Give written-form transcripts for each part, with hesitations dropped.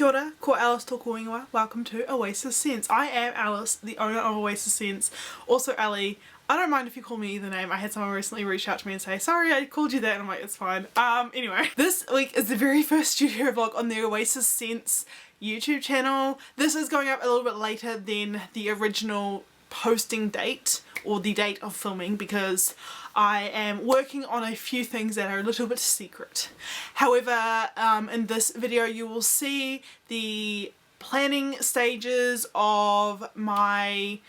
Kia ora, ko Alice tōku ingoa. Welcome to Oasis Scents. I am Alice, the owner of Oasis Scents, also Ellie. I don't mind if you call me either name. I had someone recently reach out to me and say, sorry I called you that, and I'm like, it's fine. Anyway, this week is the very first studio vlog on the Oasis Scents YouTube channel. This is going up a little bit later than the original posting date, or the date of filming, because I am working on a few things that are a little bit secret. However, in this video you will see the planning stages of my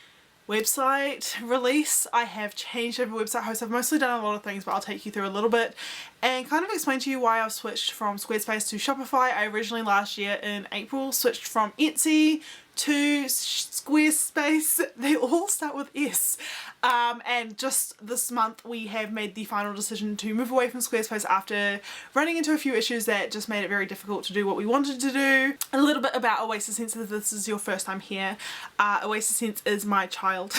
website release. I have changed over website hosts. I've mostly done a lot of things, but I'll take you through a little bit and kind of explain to you why I've switched from Squarespace to Shopify. I originally last year in April switched from Etsy to Squarespace. They all start with S. And just this month we have made the final decision to move away from Squarespace after running into a few issues that just made it very difficult to do what we wanted to do. A little bit about Oasis Scents if this is your first time here. Oasis Scents is my child.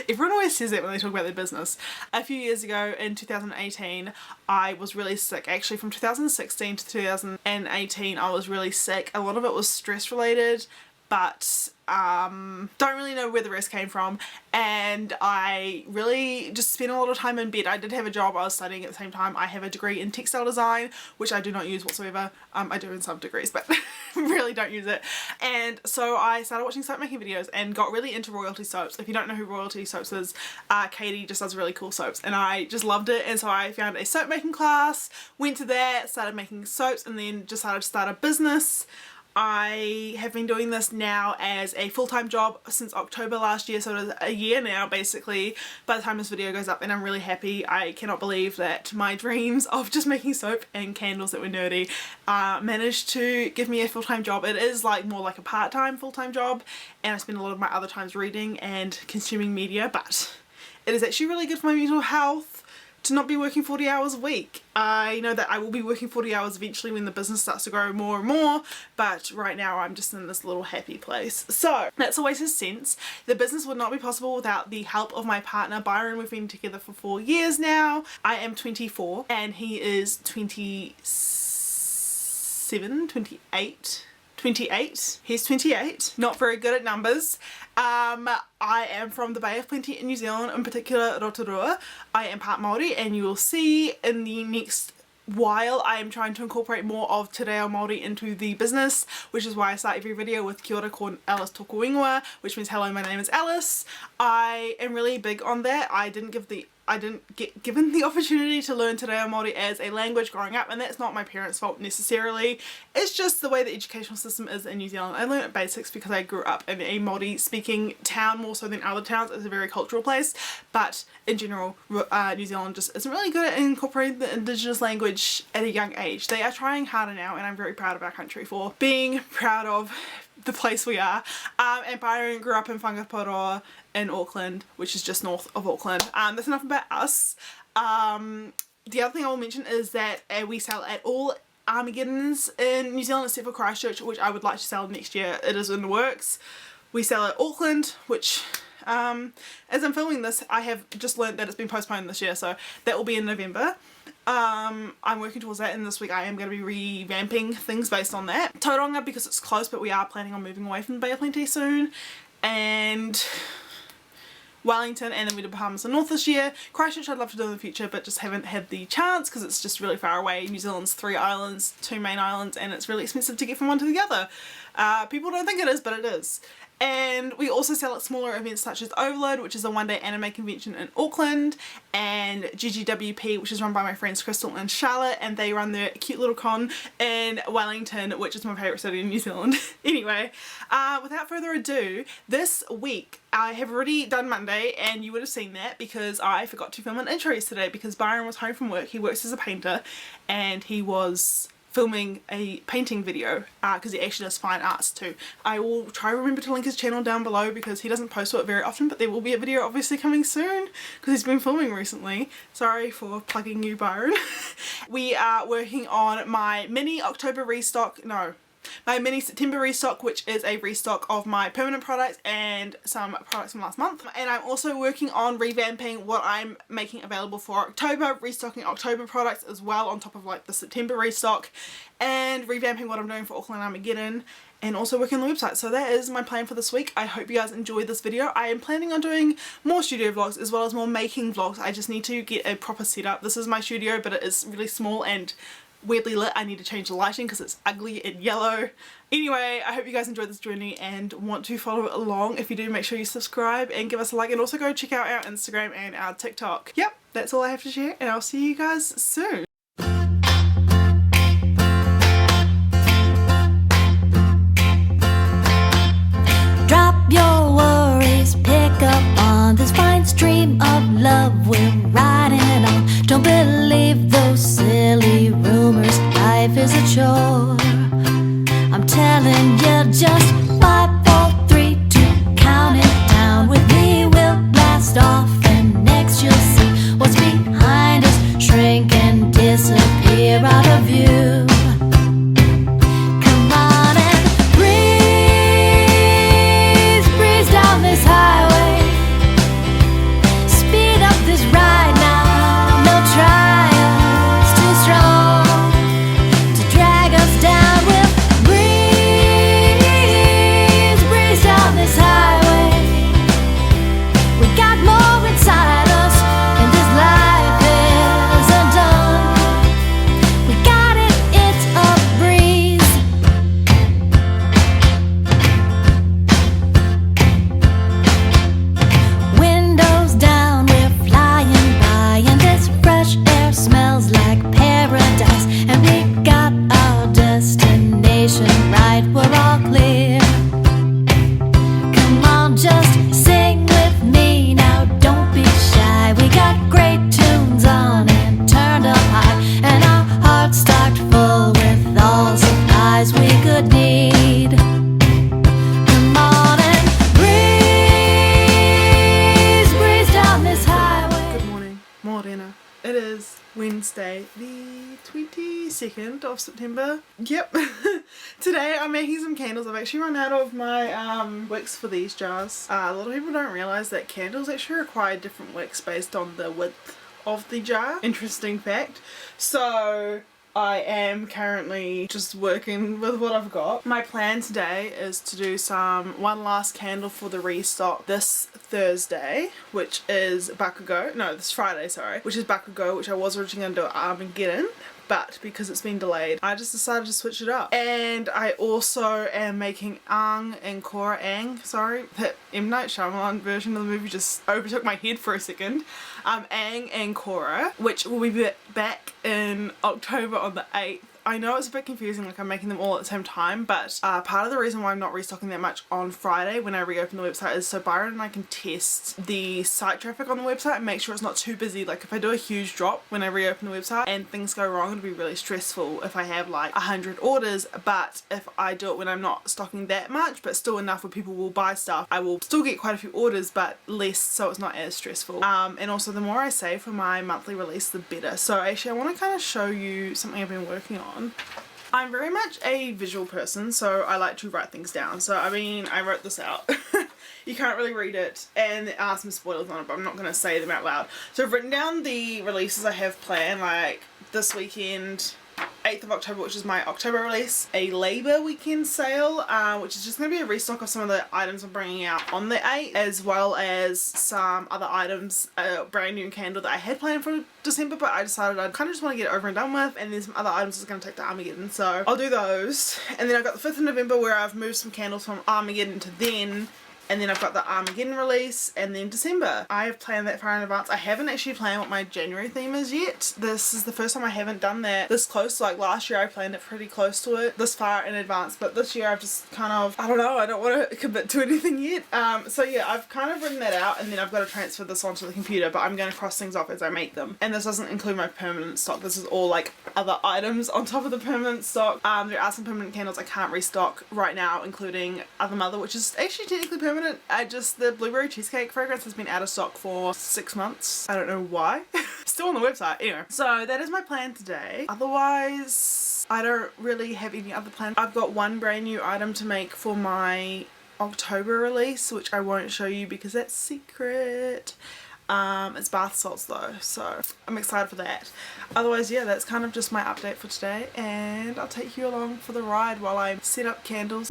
Everyone always says that when they talk about their business. A few years ago in 2018 I was really sick. Actually from 2016 to 2018 I was really sick. A lot of it was stress related, but don't really know where the rest came from, and I really just spent a lot of time in bed. I did have a job, I was studying at the same time. I have a degree in textile design, which I do not use whatsoever. I do in some degrees, but really don't use it. And so I started watching soap making videos and got really into royalty soaps. If you don't know who royalty soaps is, Katie just does really cool soaps, and I just loved it. And so I found a soap making class, went to that, started making soaps, and then decided to start a business. I have been doing this now as a full-time job since October last year, so it is a year now basically by the time this video goes up, and I'm really happy. I cannot believe that my dreams of just making soap and candles that were nerdy managed to give me a full-time job. It is like more like a part-time full-time job, and I spend a lot of my other times reading and consuming media, but it is actually really good for my mental health to not be working 40 hours a week. I know that I will be working 40 hours eventually when the business starts to grow more and more, but right now I'm just in this little happy place. So that's Oasis Scents. The business would not be possible without the help of my partner Byron. We've been together for 4 years now. I am 24 and he is 27, 28. 28. He's 28. Not very good at numbers. I am from the Bay of Plenty in New Zealand, in particular Rotorua. I am part Māori, and you will see in the next while I am trying to incorporate more of Te Reo Māori into the business, which is why I start every video with Kia ora, ko Alice tōku ingoa, which means hello, my name is Alice. I am really big on that. I didn't get given the opportunity to learn Te Reo Māori as a language growing up, and that's not my parents' fault necessarily. It's just the way the educational system is in New Zealand. I learned basics because I grew up in a Māori speaking town more so than other towns. It's a very cultural place, but in general New Zealand just isn't really good at incorporating the indigenous language at a young age. They are trying harder now, and I'm very proud of our country for being proud of the place we are. And Byron grew up in Whangaparoa in Auckland, which is just north of Auckland. That's enough about us. The other thing I will mention is that we sell at all Armageddons in New Zealand except for Christchurch, which I would like to sell next year. It is in the works. We sell at Auckland, which as I'm filming this I have just learned that it's been postponed this year, so that will be in November. I'm working towards that, and this week I am going to be revamping things based on that. Tauranga because it's close, but we are planning on moving away from the Bay of Plenty soon, and Wellington, and then we did Bahamas and North this year. Christchurch I'd love to do in the future, but just haven't had the chance because it's just really far away. New Zealand's 3 islands, 2 main islands, and it's really expensive to get from one to the other. People don't think it is, but it is. And we also sell at smaller events such as Overload, which is a one-day anime convention in Auckland, and GGWP, which is run by my friends Crystal and Charlotte, and they run their cute little con in Wellington, which is my favourite city in New Zealand. Anyway, without further ado, this week I have already done Monday, and you would have seen that because I forgot to film an intro yesterday because Byron was home from work. He works as a painter, and he was filming a painting video because he actually does fine arts too. I will try to remember to link his channel down below because he doesn't post to it very often, but there will be a video obviously coming soon because he's been filming recently. Sorry for plugging you, Byron. We are working on my mini October restock. No, my mini September restock, which is a restock of my permanent products and some products from last month. And I'm also working on revamping what I'm making available for October, restocking October products as well on top of like the September restock, and revamping what I'm doing for Auckland Armageddon, and also working on the website. So that is my plan for this week. I hope you guys enjoyed this video. I am planning on doing more studio vlogs as well as more making vlogs. I just need to get a proper setup. This is my studio, but it is really small and weirdly lit. I need to change the lighting because it's ugly and yellow. Anyway, I hope you guys enjoyed this journey and want to follow along. If you do, make sure you subscribe and give us a like, and also go check out our Instagram and our TikTok. Yep, that's all I have to share, and I'll see you guys soon. Drop your worries, pick up on this fine stream of love we're riding on. Don't believe those silly rumors, life is a chore. I'm telling you, just 5, 4, 3, 2, count it down. With me we'll blast off, and next you'll see what's behind us shrink and disappear out of view. Come on and breeze down this highway. Speed up this ride now. No trials too strong to drag us down. We'll breeze down this highway. We got more inside us, and this life isn't done. We got it, it's a breeze. Windows down, we're flying by, and this fresh air smells like paradise. And we got our destination right, we're all clear. Come on, just sing with me now, don't be shy. We got great tunes on and turned up high, and our hearts stocked full with all supplies we could need. Come on and breeze down this highway. Good morning, Morena. It is Wednesday, the 22nd of September. Yep. Today I'm making some candles. I've actually run out of my wicks for these jars. A lot of people don't realise that candles actually require different wicks based on the width of the jar. Interesting fact. So I am currently just working with what I've got. My plan today is to do one last candle for the restock this Thursday, which is Bakugo. No, this Friday, sorry. Which is Bakugo, which I was originally going to do at Armageddon. But because it's been delayed, I just decided to switch it up. And I also am making that M. Night Shyamalan version of the movie just overtook my head for a second. Aang and Korra, which will be back in October on the 8th. I know it's a bit confusing, like I'm making them all at the same time, but part of the reason why I'm not restocking that much on Friday when I reopen the website is so Byron and I can test the site traffic on the website and make sure it's not too busy. Like if I do a huge drop when I reopen the website and things go wrong, it'll be really stressful if I have like 100 orders. But if I do it when I'm not stocking that much but still enough where people will buy stuff, I will still get quite a few orders but less, so it's not as stressful. And also the more I save for my monthly release, the better. So actually I want to kind of show you something I've been working on. I'm very much a visual person, so I like to write things down. So I mean, I wrote this out. You can't really read it, and there are some spoilers on it, but I'm not going to say them out loud. So I've written down the releases I have planned, like this weekend, 8th of October, which is my October release, a Labour weekend sale, which is just going to be a restock of some of the items I'm bringing out on the 8th, as well as some other items, a brand new candle that I had planned for December, but I decided I kind of just want to get it over and done with, and then some other items that's going to take to Armageddon, so I'll do those. And then I've got the 5th of November where I've moved some candles from Armageddon to then. And then I've got the Armageddon release, and then December. I have planned that far in advance. I haven't actually planned what my January theme is yet. This is the first time I haven't done that this close. Like last year I planned it pretty close to it, this far in advance. But this year I've just kind of, I don't know, I don't want to commit to anything yet. So yeah, I've kind of written that out, and then I've got to transfer this onto the computer, but I'm going to cross things off as I make them. And this doesn't include my permanent stock. This is all like other items on top of the permanent stock. There are some permanent candles I can't restock right now, including Other Mother, which is actually technically permanent. The blueberry cheesecake fragrance has been out of stock for 6 months. I don't know why. Still on the website. Anyway, so that is my plan today. Otherwise, I don't really have any other plans. I've got one brand new item to make for my October release, which I won't show you because that's secret. It's bath salts though, so I'm excited for that. Otherwise, yeah, that's kind of just my update for today, and I'll take you along for the ride while I set up candles.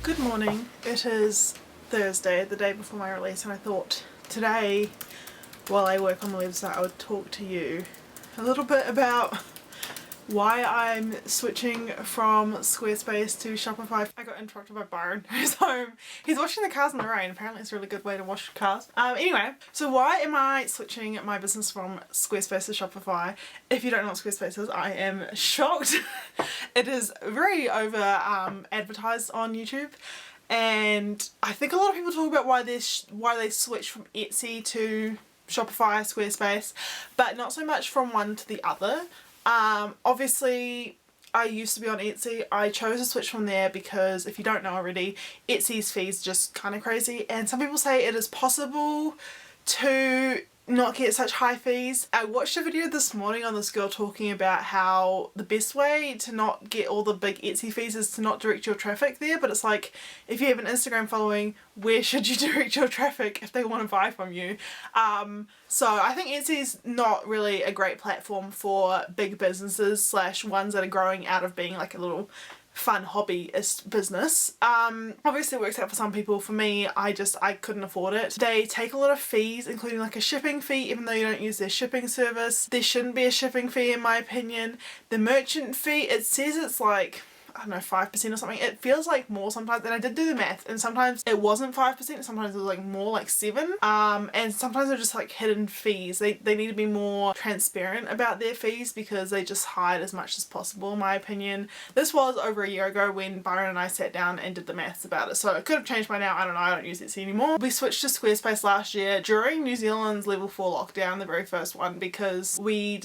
Good morning. It is Thursday, the day before my release, and I thought today, while I work on the website, I would talk to you a little bit about why I'm switching from Squarespace to Shopify. I got interrupted by Byron, who's home. He's washing the cars in the rain. Apparently it's a really good way to wash cars. Anyway, so why am I switching my business from Squarespace to Shopify? If you don't know what Squarespace is, I am shocked. It is very over advertised on YouTube. And I think a lot of people talk about why they switch from Etsy to Shopify, Squarespace, but not so much from one to the other. Obviously I used to be on Etsy. I chose to switch from there because, if you don't know already, Etsy's fees are just kind of crazy, and some people say it is possible to not get such high fees. I watched a video this morning on this girl talking about how the best way to not get all the big Etsy fees is to not direct your traffic there, but it's like, if you have an Instagram following, where should you direct your traffic if they want to buy from you? So I think Etsy's not really a great platform for big businesses slash ones that are growing out of being like a little fun hobbyist business. Obviously it works out for some people. For me, I couldn't afford it. They take a lot of fees, including like a shipping fee, even though you don't use their shipping service. There shouldn't be a shipping fee in my opinion. The merchant fee, it says it's like, I don't know, 5% or something. It feels like more sometimes, and I did do the math, and sometimes it wasn't 5%, sometimes it was like more like 7%, and sometimes they're just like hidden fees. They need to be more transparent about their fees because they just hide as much as possible, in my opinion. This was over a year ago when Byron and I sat down and did the maths about it, so it could have changed by now. I don't know, I don't use Etsy anymore. We switched to Squarespace last year during New Zealand's level 4 lockdown, the very first one, because I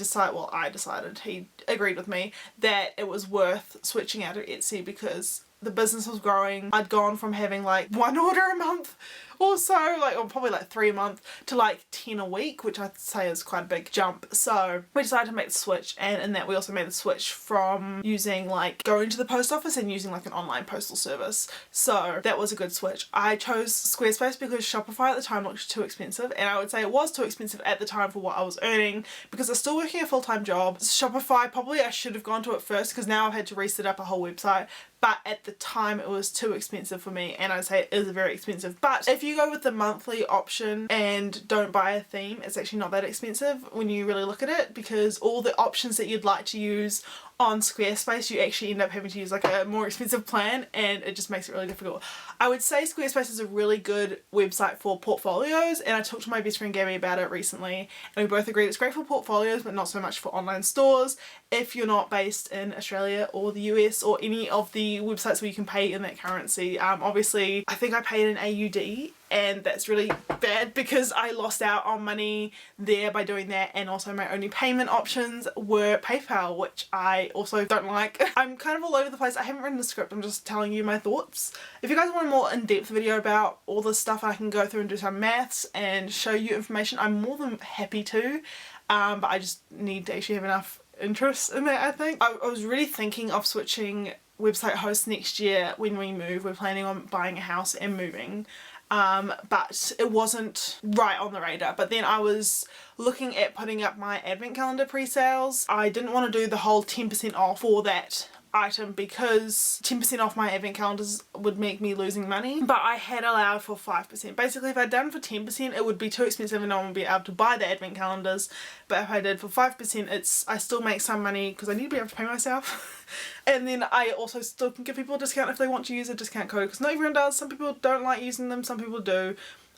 decided, he agreed with me, that it was worth switching out of Etsy because the business was growing. I'd gone from having like 1 order a month or so, or probably like 3 a month, to like 10 a week, which I'd say is quite a big jump. So we decided to make the switch, and in that we also made the switch from using like going to the post office and using like an online postal service. So that was a good switch. I chose Squarespace because Shopify at the time looked too expensive, and I would say it was too expensive at the time for what I was earning because I was still working a full-time job. Shopify, probably I should have gone to it first because now I've had to reset up a whole website. But at the time it was too expensive for me, and I'd say it is very expensive. But if you go with the monthly option and don't buy a theme, it's actually not that expensive when you really look at it, because all the options that you'd like to use on Squarespace, you actually end up having to use like a more expensive plan, and it just makes it really difficult. I would say Squarespace is a really good website for portfolios, and I talked to my best friend Gabby about it recently, and we both agreed it's great for portfolios but not so much for online stores if you're not based in Australia or the US or any of the websites where you can pay in that currency. Obviously I think I paid in AUD and that's really bad because I lost out on money there by doing that, and also my only payment options were PayPal, which I also don't like. I'm kind of all over the place. I haven't written a script, I'm just telling you my thoughts. If you guys want a more in-depth video about all this stuff, I can go through and do some maths and show you information. I'm more than happy to, but I just need to actually have enough interest in that, I think. I was really thinking of switching website hosts next year when we move. We're planning on buying a house and moving. But it wasn't right on the radar. But then I was looking at putting up my advent calendar pre-sales. I didn't want to do the whole 10% off for that item because 10% off my advent calendars would make me losing money, but I had allowed for 5%. Basically, if I'd done for 10%, it would be too expensive and no one would be able to buy the advent calendars, but if I did for 5%, I still make some money because I need to be able to pay myself. And then I also still can give people a discount if they want to use a discount code, because not everyone does. Some people don't like using them, some people do.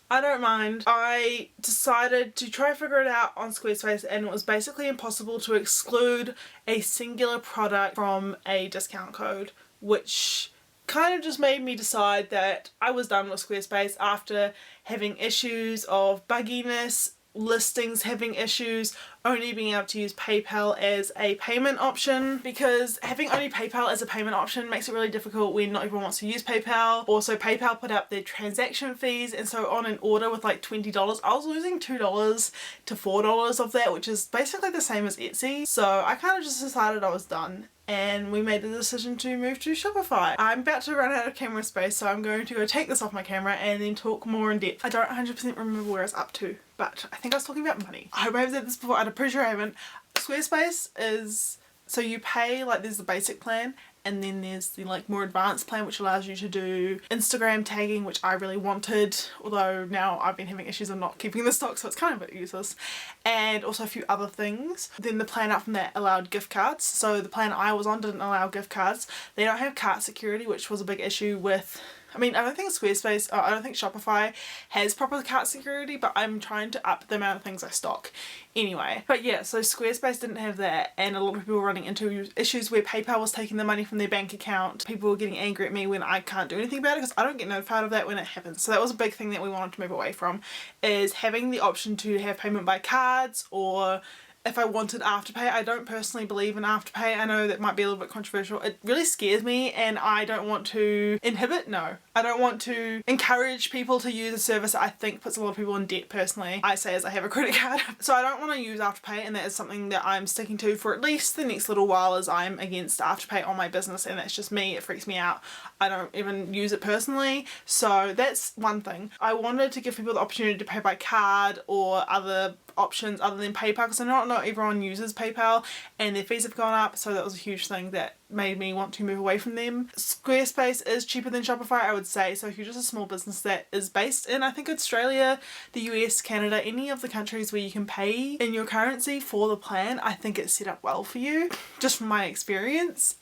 I don't mind. I decided to try and figure it out on Squarespace, and it was basically impossible to exclude a singular product from a discount code, which kind of just made me decide that I was done with Squarespace after having issues of bugginess, listings having issues, only being able to use PayPal as a payment option, because having only PayPal as a payment option makes it really difficult when not everyone wants to use PayPal. Also, PayPal put up their transaction fees, and so on an order with like $20, I was losing $2 to $4 of that, which is basically the same as Etsy. So I kind of just decided I was done, and we made the decision to move to Shopify. I'm about to run out of camera space, so I'm going to go take this off my camera and then talk more in depth. I don't 100% remember where I was up to, but I think I was talking about money. I hope I have said this before, I'm pretty sure I haven't. Squarespace is, so you pay, like there's the basic plan, and then there's the like more advanced plan which allows you to do Instagram tagging, which I really wanted, although now I've been having issues of not keeping the stock, so it's kind of a bit useless, and also a few other things. Then the plan up from that allowed gift cards, so the plan I was on didn't allow gift cards. They don't have cart security, which was a big issue with, I mean, I don't think Squarespace, I don't think Shopify has proper cart security, but I'm trying to up the amount of things I stock anyway. But yeah, so Squarespace didn't have that, and a lot of people were running into issues where PayPal was taking the money from their bank account. People were getting angry at me when I can't do anything about it because I don't get notified of that when it happens. So that was a big thing that we wanted to move away from, is having the option to have payment by cards, or if I wanted Afterpay. I don't personally believe in Afterpay. I know that might be a little bit controversial. It really scares me, and I don't want to I don't want to encourage people to use a service that I think puts a lot of people in debt personally. I say as I have a credit card. So I don't want to use Afterpay, and that is something that I'm sticking to for at least the next little while, as I'm against Afterpay on my business, and that's just me. It freaks me out. I don't even use it personally. So that's one thing. I wanted to give people the opportunity to pay by card or other options other than PayPal, because I know not everyone uses PayPal and their fees have gone up, so that was a huge thing that made me want to move away from them. Squarespace is cheaper than Shopify, I would say, so if you're just a small business that is based in, I think, Australia, the US, Canada, any of the countries where you can pay in your currency for the plan, I think it's set up well for you, just from my experience.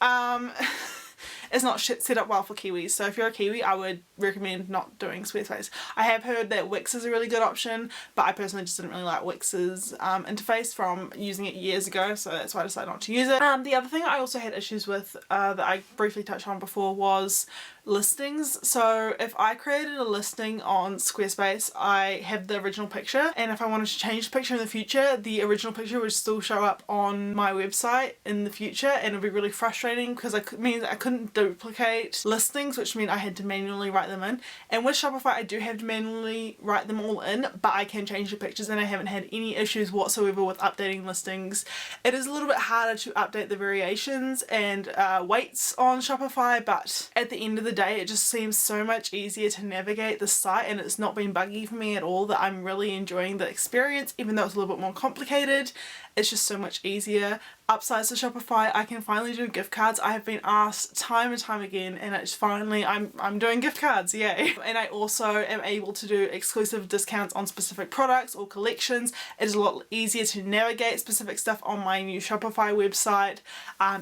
It's not set up well for Kiwis, so if you're a Kiwi, I would recommend not doing Squarespace. I have heard that Wix is a really good option, but I personally just didn't really like Wix's interface from using it years ago, so that's why I decided not to use it. The other thing I also had issues with that I briefly touched on before was listings. So if I created a listing on Squarespace, I have the original picture, and if I wanted to change the picture in the future, the original picture would still show up on my website in the future, and it would be really frustrating because it means I couldn't duplicate listings, which meant I had to manually write them in. And with Shopify, I do have to manually write them all in, but I can change the pictures, and I haven't had any issues whatsoever with updating listings. It is a little bit harder to update the variations and weights on Shopify, but at the end of the day, it just seems so much easier to navigate the site, and it's not been buggy for me at all, that I'm really enjoying the experience. Even though it's a little bit more complicated, it's just so much easier. Upsides to Shopify, I can finally do gift cards. I have been asked time and time again, and it's finally, I'm doing gift cards, yay. And I also am able to do exclusive discounts on specific products or collections. It is a lot easier to navigate specific stuff on my new Shopify website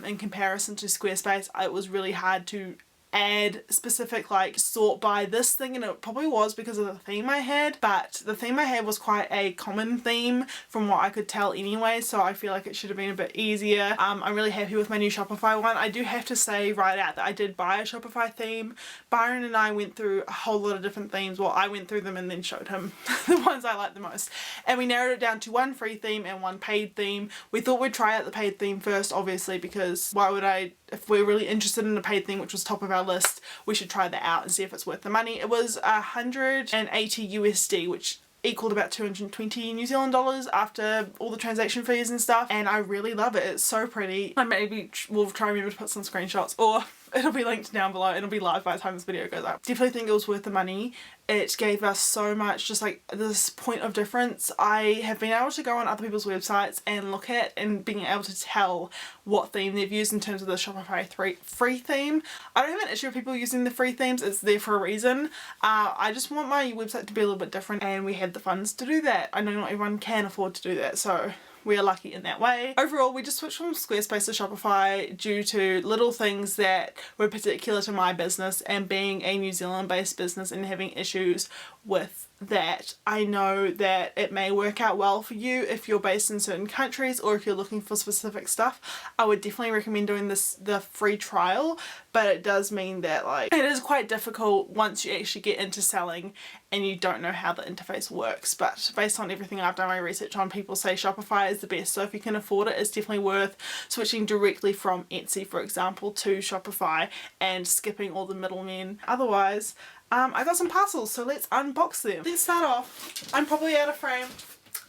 in comparison to Squarespace. It was really hard to add specific like sort by this thing, and it probably was because of the theme I had, but the theme I had was quite a common theme from what I could tell anyway, so I feel like it should have been a bit easier. I'm really happy with my new Shopify one. I do have to say right out that I did buy a Shopify theme. Byron and I went through a whole lot of different themes. Well, I went through them and then showed him the ones I liked the most, and we narrowed it down to one free theme and one paid theme. We thought we'd try out the paid theme first, obviously, because why would I, if we're really interested in the paid theme, which was top of our list, we should try that out and see if it's worth the money. It was 180 USD, which equaled about 220 New Zealand dollars after all the transaction fees and stuff, and I really love it. It's so pretty. I maybe will try and remember to put some screenshots, or it'll be linked down below. It'll be live by the time this video goes up. Definitely think it was worth the money. It gave us so much, just like this point of difference. I have been able to go on other people's websites and look at and being able to tell what theme they've used in terms of the Shopify free theme. I don't have an issue with people using the free themes. It's there for a reason. I just want my website to be a little bit different, and we had the funds to do that. I know not everyone can afford to do that, so we are lucky in that way. Overall, we just switched from Squarespace to Shopify due to little things that were particular to my business, and being a New Zealand based business and having issues with that. I know that it may work out well for you if you're based in certain countries, or if you're looking for specific stuff. I would definitely recommend doing the free trial, but it does mean that like it is quite difficult once you actually get into selling and you don't know how the interface works. But based on everything I've done my research on, people say Shopify is the best, so if you can afford it, it's definitely worth switching directly from Etsy, for example, to Shopify and skipping all the middlemen. Otherwise, I got some parcels, so let's unbox them. Let's start off. I'm probably out of frame.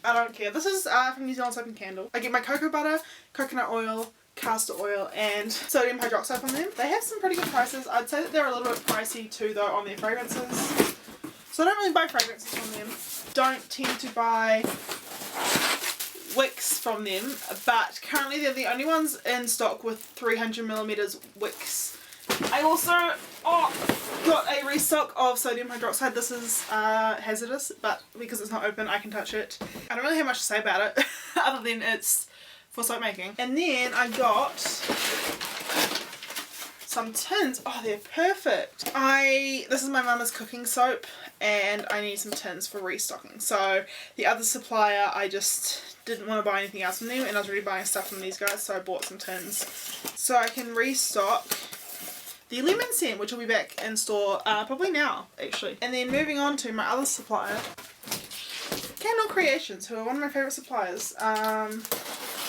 I don't care. This is from New Zealand Soap and Candle. I get my cocoa butter, coconut oil, castor oil, and sodium hydroxide from them. They have some pretty good prices. I'd say that they're a little bit pricey too though on their fragrances. So I don't really buy fragrances from them. Don't tend to buy wicks from them, but currently they're the only ones in stock with 300mm wicks. I also got a restock of sodium hydroxide. This is hazardous, but because it's not open I can touch it. I don't really have much to say about it other than it's for soap making. And then I got some tins. Oh, they're perfect. This is my mama's cooking soap, and I need some tins for restocking. So the other supplier, I just didn't want to buy anything else from them, and I was already buying stuff from these guys, so I bought some tins so I can restock the lemon scent, which will be back in store probably now actually. And then moving on to my other supplier, Canon Creations, who are one of my favourite suppliers.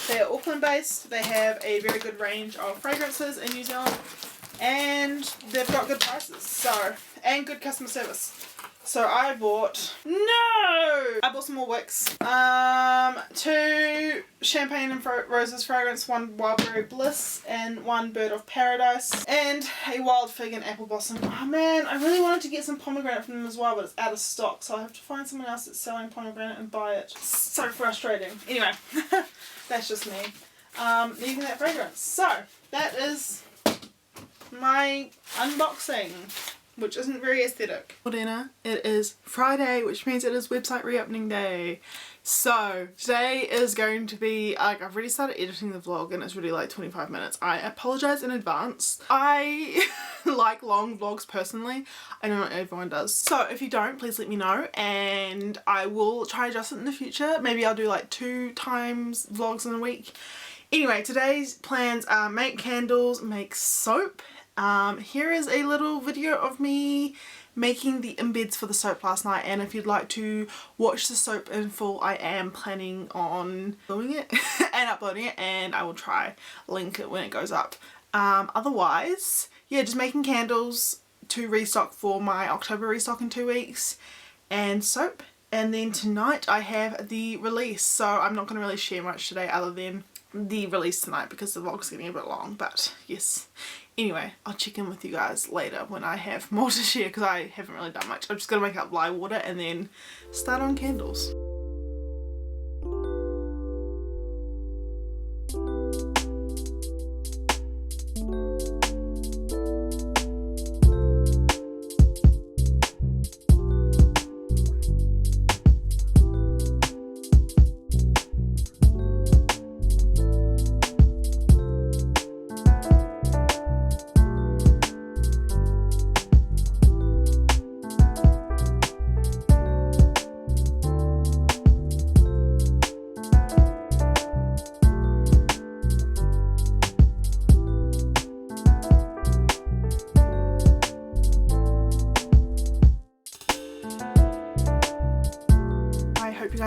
They're Auckland based. They have a very good range of fragrances in New Zealand, and they've got good prices, and good customer service. So I bought some more wicks, 2 champagne and roses fragrance, 1 wildberry bliss, and 1 bird of paradise, and a wild fig and apple blossom. Oh man, I really wanted to get some pomegranate from them as well, but it's out of stock, so I have to find someone else that's selling pomegranate and buy it. So frustrating. Anyway, that's just me using that fragrance. So that is my unboxing, which isn't very aesthetic. For dinner, it is Friday, which means it is website reopening day. So today is going to be, like, I've already started editing the vlog and it's really like 25 minutes. I apologize in advance. I like long vlogs personally. I know not everyone does. So if you don't, please let me know and I will try adjust it in the future. Maybe I'll do like 2 times vlogs in a week. Anyway, today's plans are make candles, make soap. Here is a little video of me making the embeds for the soap last night, and if you'd like to watch the soap in full, I am planning on filming it and uploading it, and I will try link it when it goes up. Otherwise, yeah, just making candles to restock for my October restock in 2 weeks, and soap. And then tonight I have the release, so I'm not going to really share much today other than the release tonight because the vlog's getting a bit long, but yes. Anyway, I'll check in with you guys later when I have more to share because I haven't really done much. I'm just going to make up lye water and then start on candles.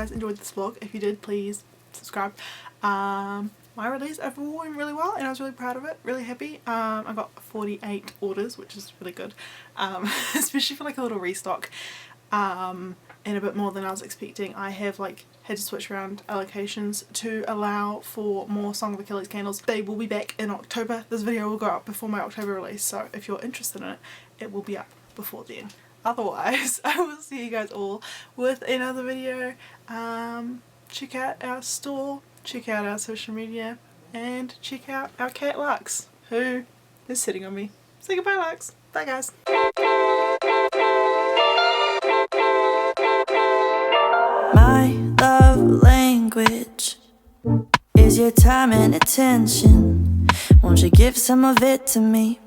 guys enjoyed this vlog. If you did, please subscribe. My release overall went really well and I was really proud of it, really happy. I got 48 orders, which is really good, especially for like a little restock, and a bit more than I was expecting. I have like had to switch around allocations to allow for more Song of Achilles candles. They will be back in October. This video will go up before my October release, so if you're interested in it, it will be up before then. Otherwise, I will see you guys all with another video. Check out our store, check out our social media, and check out our cat Lux, who is sitting on me. Say goodbye, Lux. Bye, guys. My love language is your time and attention. Won't you give some of it to me?